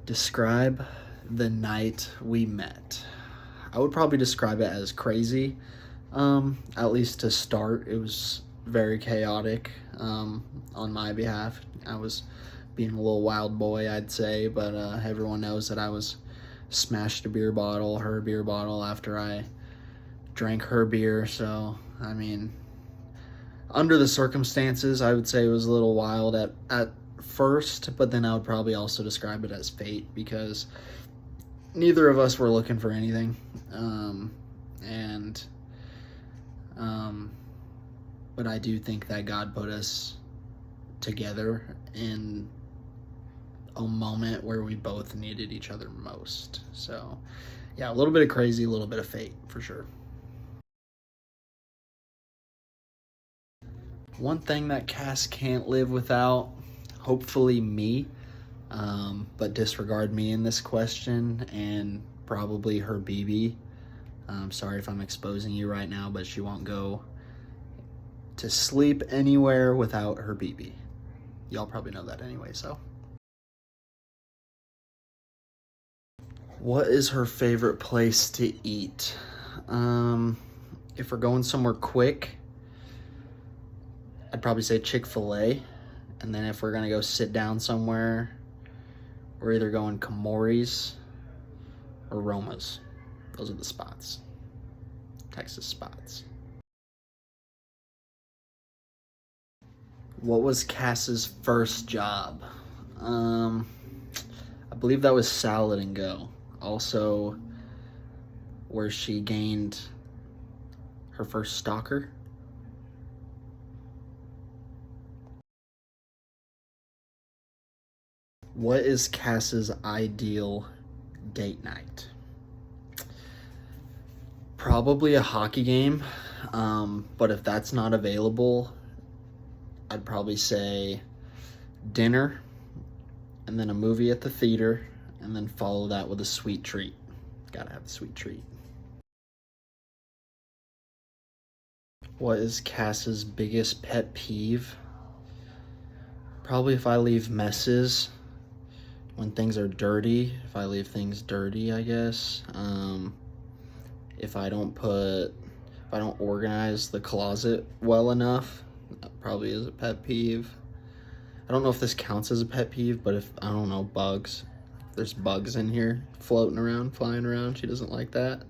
Describe the night we met. I would probably describe it as crazy. At least to start, it was very chaotic on my behalf. I was being a little wild boy, I'd say, but everyone knows that I was smashed a beer bottle, her beer bottle, after I drank her beer. So, I mean, under the circumstances, I would say it was a little wild at first, but then I would probably also describe it as fate because neither of us were looking for anything. And but I do think that God put us together in a moment where we both needed each other most. So, yeah, a little bit of crazy, a little bit of fate for sure. One thing that Cass can't live without, hopefully me, but disregard me in this question, and probably her BB. Sorry if I'm exposing you right now, but she won't go to sleep anywhere without her BB. Y'all probably know that anyway, so. What is her favorite place to eat? If we're going somewhere quick, I'd probably say Chick-fil-A. And then if we're gonna go sit down somewhere, we're either going Kamori's or Roma's. Those are the spots. Texas spots. What was Cass's first job? I believe that was Salad and Go. Also, where she gained her first stalker. What is Cass's ideal date night? Probably a hockey game, but if that's not available, I'd probably say dinner, and then a movie at the theater, and then follow that with a sweet treat. Gotta have a sweet treat. What is Cass's biggest pet peeve? Probably if I leave messes, when things are dirty, if I leave things dirty, I guess. If I don't organize the closet well enough, that probably is a pet peeve. I don't know if this counts as a pet peeve, but if, I don't know, bugs. If there's bugs in here floating around, flying around, she doesn't like that.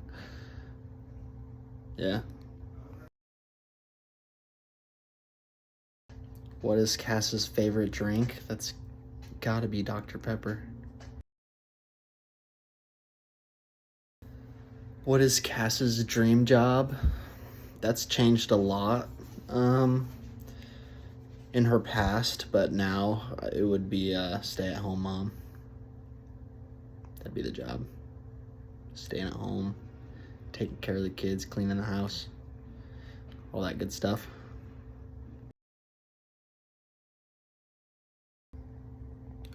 Yeah. What is Cass's favorite drink? That's gotta be Dr. Pepper. What is Cass's dream job? That's changed a lot in her past, but now it would be a stay-at-home mom. That'd be the job. Staying at home, taking care of the kids, cleaning the house, all that good stuff.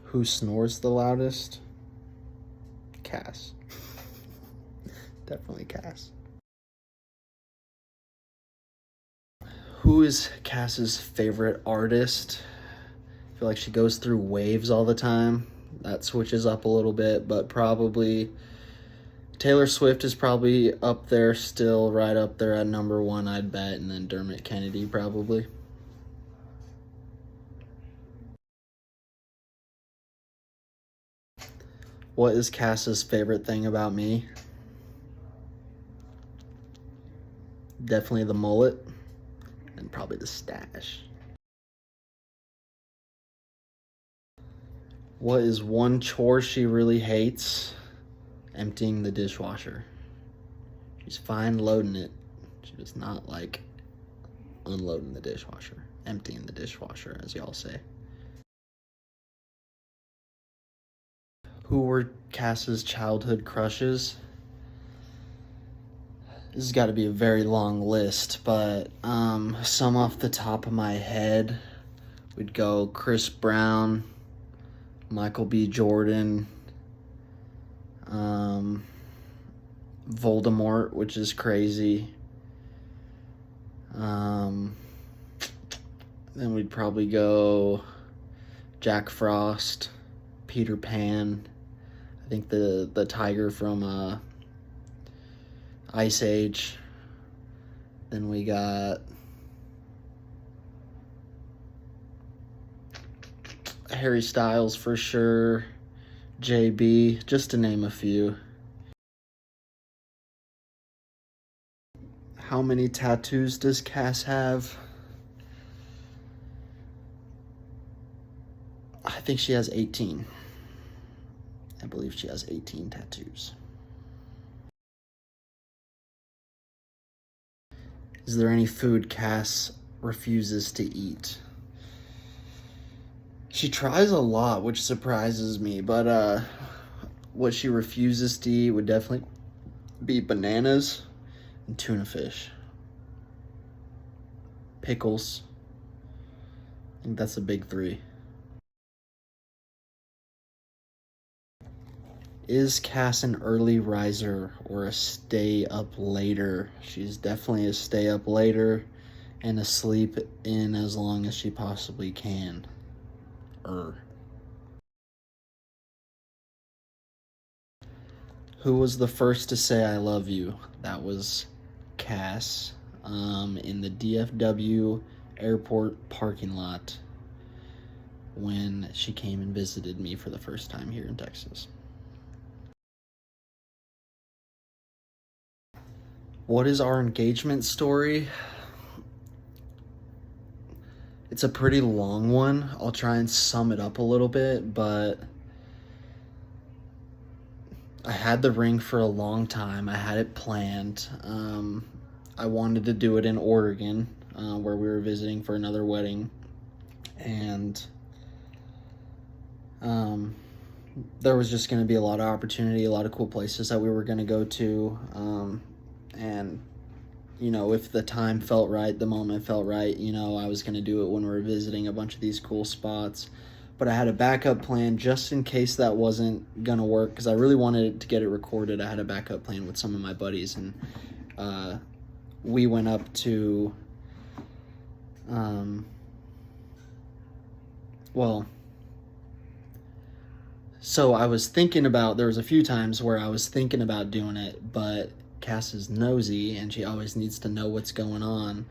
Who snores the loudest? Cass. Definitely Cass. Who is Cass's favorite artist? I feel like she goes through waves all the time. That switches up a little bit, but probably Taylor Swift is probably up there still, right up there at number one, I'd bet, and then Dermot Kennedy probably. What is Cass's favorite thing about me? Definitely the mullet, and probably the stash. What is one chore she really hates? Emptying the dishwasher. She's fine loading it. She does not like unloading the dishwasher. Emptying the dishwasher, as y'all say. Who were Cass's childhood crushes? This has got to be a very long list, but some off the top of my head, we'd go Chris Brown, Michael B. Jordan, Voldemort, which is crazy. Then we'd probably go Jack Frost, Peter Pan, think the tiger from Ice Age. Then we got Harry Styles for sure, JB, just to name a few. How many tattoos does Cass have? I think she has 18. I believe she has 18 tattoos. Is there any food Cass refuses to eat? She tries a lot, which surprises me, but what she refuses to eat would definitely be bananas and tuna fish. Pickles. I think that's the big three. Is Cass an early riser or a stay up later? She's definitely a stay up later and a sleep in as long as she possibly can. Who was the first to say I love you? That was Cass in the DFW airport parking lot when she came and visited me for the first time here in Texas. What is our engagement story? It's a pretty long one. I'll try and sum it up a little bit, but I had the ring for a long time. I had it planned. I wanted to do it in Oregon, where we were visiting for another wedding. And there was just going to be a lot of opportunity, a lot of cool places that we were going to go to. And, you know, if the time felt right, the moment felt right, you know, I was going to do it when we were visiting a bunch of these cool spots. But I had a backup plan just in case that wasn't going to work, because I really wanted to get it recorded. I had a backup plan with some of my buddies, and we went up to, so I was thinking about, there was a few times where I was thinking about doing it, but Cass is nosy and she always needs to know what's going on,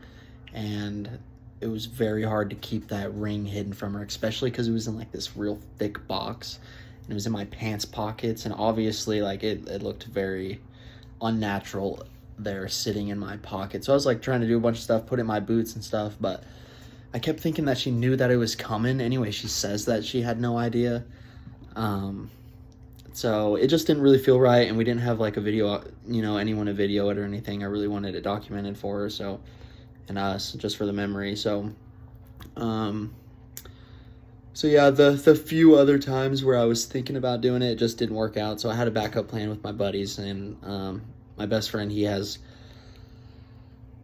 and it was very hard to keep that ring hidden from her, especially because it was in like this real thick box and it was in my pants pockets, and obviously like it looked very unnatural there sitting in my pocket. So I was like trying to do a bunch of stuff, put it in my boots and stuff, but I kept thinking that she knew that it was coming. Anyway, she says that she had no idea. So it just didn't really feel right, and we didn't have like a video, you know, anyone to video it or anything. I really wanted it documented for her, so, and us, just for the memory. So yeah, the few other times where I was thinking about doing it just didn't work out. So I had a backup plan with my buddies, and my best friend, he has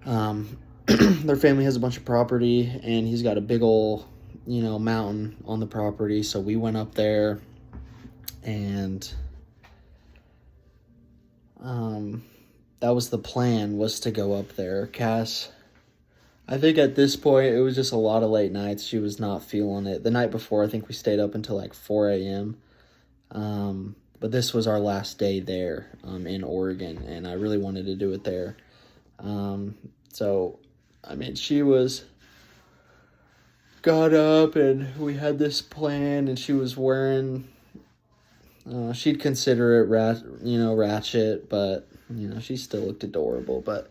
their family has a bunch of property, and he's got a big old, you know, mountain on the property. So we went up there, and that was the plan, was to go up there. Cass, I think at this point it was just a lot of late nights. She was not feeling it. The night before, I think we stayed up until like 4 a.m. But this was our last day there in Oregon, and I really wanted to do it there. So I mean, she got up, and we had this plan, and she was wearing, she'd consider it ratchet, but you know, she still looked adorable. But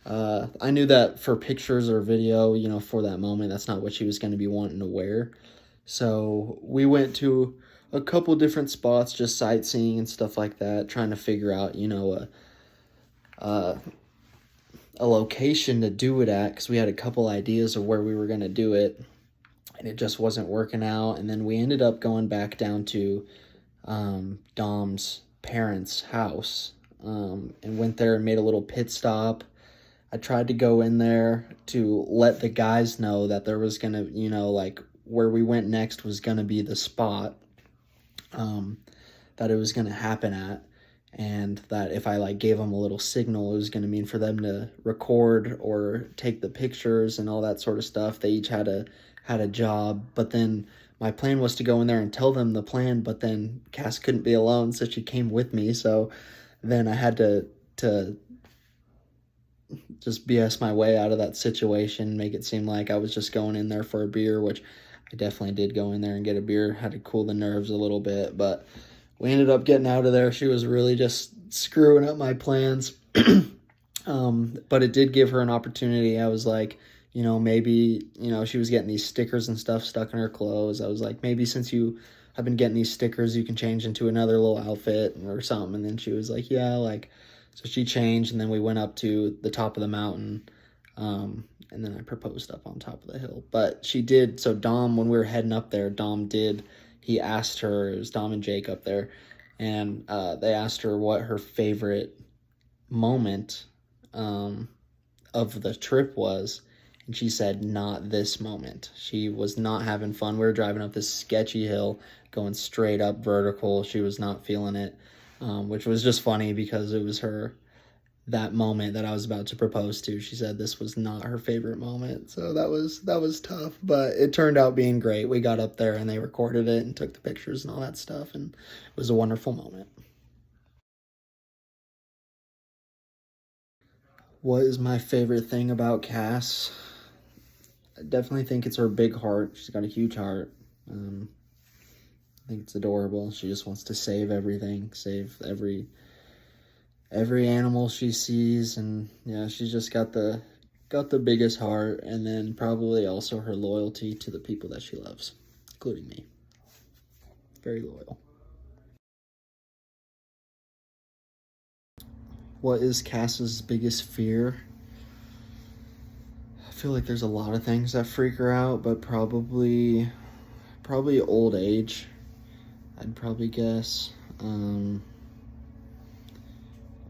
I knew that for pictures or video, you know, for that moment, that's not what she was going to be wanting to wear. So we went to a couple different spots, just sightseeing and stuff like that, trying to figure out, you know, a location to do it at, because we had a couple ideas of where we were going to do it, and it just wasn't working out. And then we ended up going back down to Dom's parents' house, and went there and made a little pit stop. I tried to go in there to let the guys know that there was gonna, you know, like where we went next was gonna be the spot that it was gonna happen at, and that if I like gave them a little signal, it was gonna mean for them to record or take the pictures and all that sort of stuff. They each had a job, but then my plan was to go in there and tell them the plan, but then Cass couldn't be alone, so she came with me. So then I had to just BS my way out of that situation, make it seem like I was just going in there for a beer, which I definitely did go in there and get a beer, had to cool the nerves a little bit, but we ended up getting out of there. She was really just screwing up my plans. But it did give her an opportunity. I was like, maybe, she was getting these stickers and stuff stuck in her clothes. I was like, maybe since you have been getting these stickers, you can change into another little outfit or something. And then she was like, yeah, like, so she changed, and then we went up to the top of the mountain, and then I proposed up on top of the hill. But she did, so Dom, when we were heading up there, he asked her, it was Dom and Jake up there, and they asked her what her favorite moment of the trip was, and she said, not this moment. She was not having fun. We were driving up this sketchy hill, going straight up vertical. She was not feeling it, which was just funny because it was that moment that I was about to propose to. She said this was not her favorite moment, so that was tough, but it turned out being great. We got up there and they recorded it and took the pictures and all that stuff, and it was a wonderful moment. What is my favorite thing about Cass? I definitely think it's her big heart. She's got a huge heart. I think it's adorable. She just wants to save everything, save every animal she sees, and yeah, she's just got the biggest heart, and then probably also her loyalty to the people that she loves, including me. Very loyal. What is Cass's biggest fear? I feel like there's a lot of things that freak her out, but probably old age. I'd probably guess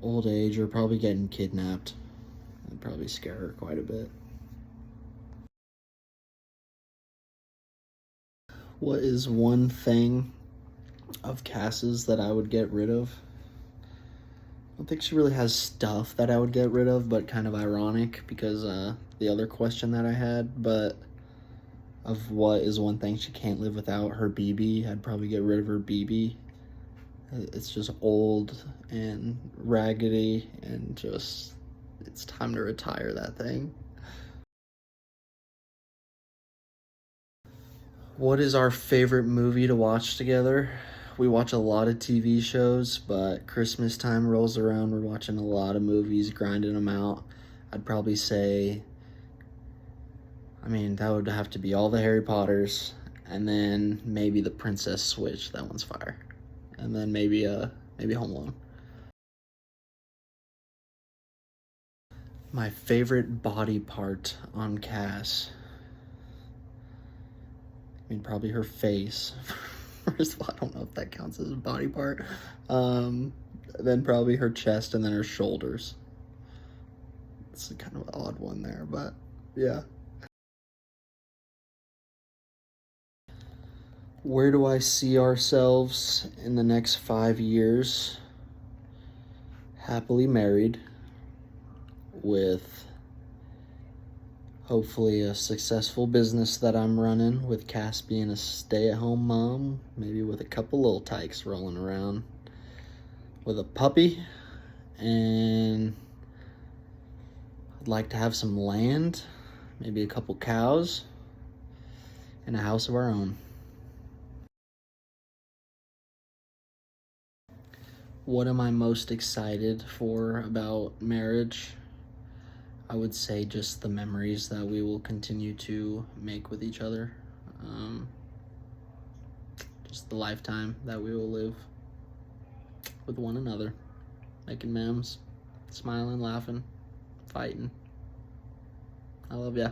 old age, or probably getting kidnapped. That'd probably scare her quite a bit. What is one thing of Cass's that I would get rid of? I don't think she really has stuff that I would get rid of, but kind of ironic because the other question that I had, but of what is one thing she can't live without, her BB. I'd probably get rid of her BB. It's just old and raggedy, and just, it's time to retire that thing. What is our favorite movie to watch together? We watch a lot of TV shows, but Christmas time rolls around, we're watching a lot of movies, grinding them out. I'd probably say, that would have to be all the Harry Potters, and then maybe the Princess Switch. That one's fire. And then maybe Home Alone. My favorite body part on Cass. Probably her face. First of all, I don't know if that counts as a body part. Then probably her chest, and then her shoulders. It's kind of an odd one there, but yeah. Where do I see ourselves in the next 5 years? Happily married, with hopefully a successful business that I'm running, with Cass being a stay-at-home mom, maybe with a couple little tykes rolling around, with a puppy, and I'd like to have some land, maybe a couple cows, and a house of our own. What am I most excited for about marriage? I would say just the memories that we will continue to make with each other. Just the lifetime that we will live with one another, making memes, smiling, laughing, fighting. I love ya.